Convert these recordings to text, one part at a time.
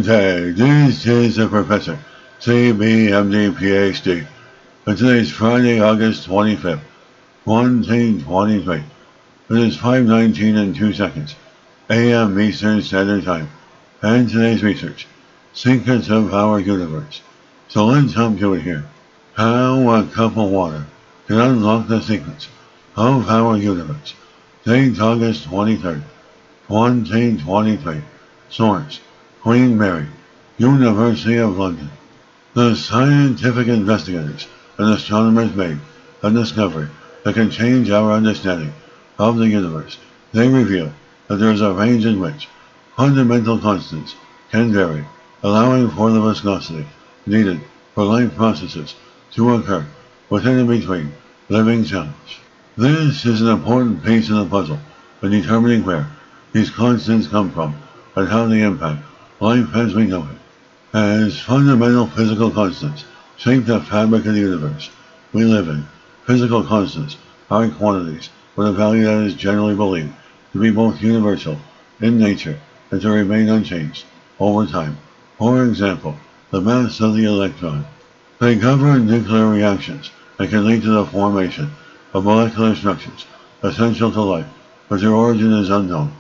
day. This is the Professor, CBMD PhD. And today is Friday, August 25th, 2023. It is 5:19 and 2 seconds, a.m. Eastern Standard Time. And today's research, secrets of our universe. So let's jump to it here. How a cup of water can unlock the secrets of our universe. Date August 23rd, 2023. Source, Queen Mary, University of London. The scientific investigators and astronomers made a discovery that can change our understanding of the universe. They reveal that there is a range in which fundamental constants can vary, allowing for the viscosity needed for life processes to occur within and between living cells. This is an important piece of the puzzle in determining where these constants come from and how they impact life as we know it. As fundamental physical constants shape the fabric of the universe we live in, physical constants are quantities with a value that is generally believed to be both universal in nature and to remain unchanged over time. For example, the mass of the electron. They govern nuclear reactions and can lead to the formation of molecular structures essential to life, but their origin is unknown.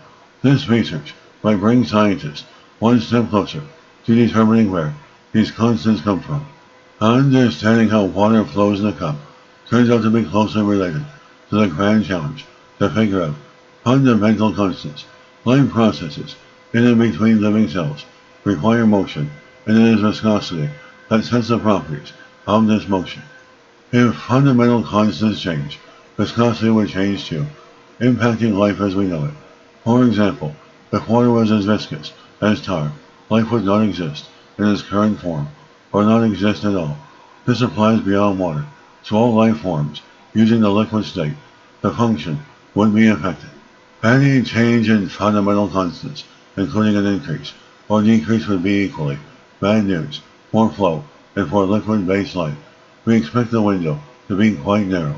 This research might bring scientists one step closer to determining where these constants come from. Understanding how water flows in a cup turns out to be closely related to the grand challenge to figure out fundamental constants. Life processes in and between living cells require motion, and it is viscosity that sets the properties of this motion. If fundamental constants change, viscosity would change too, impacting life as we know it. For example, if water was as viscous as tar, life would not exist in its current form, or not exist at all. This applies beyond water, so all life forms using the liquid state, the function would be affected. Any change in fundamental constants, including an increase or decrease, would be equally bad news for flow and for liquid-based life. We expect the window to be quite narrow.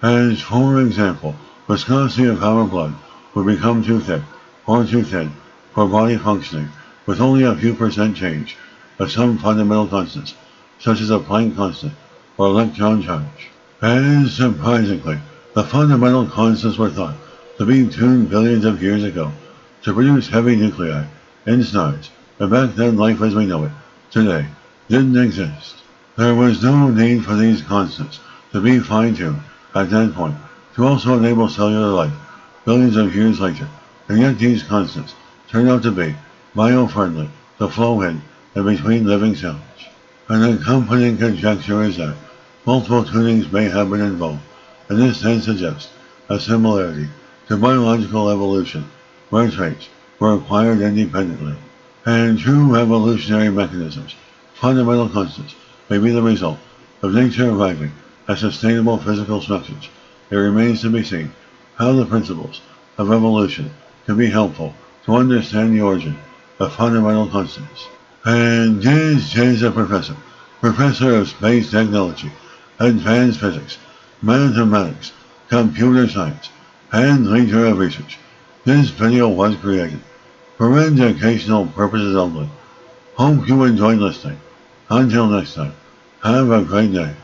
As for example, viscosity of our blood would become too thick or too thin for body functioning with only a few percent change of some fundamental constants, such as a Planck constant or electron charge. And surprisingly, the fundamental constants were thought to be tuned billions of years ago to produce heavy nuclei in stars, and back then life as we know it today didn't exist. There was no need for these constants to be fine-tuned at that point to also enable cellular life billions of years later, and yet these constants turned out to be biofriendly to flow in and between living cells. An accompanying conjecture is that multiple tunings may have been involved, and this then suggests a similarity to biological evolution, where traits were acquired independently. And true evolutionary mechanisms, fundamental constants, may be the result of nature arriving at sustainable physical structures. It remains to be seen how the principles of evolution can be helpful to understand the origin of fundamental constants. And this is the Professor, Professor of Space Technology, Advanced Physics, Mathematics, Computer Science, and Leader of Research. This video was created for educational purposes only. Hope you enjoyed listening. Until next time, have a great day.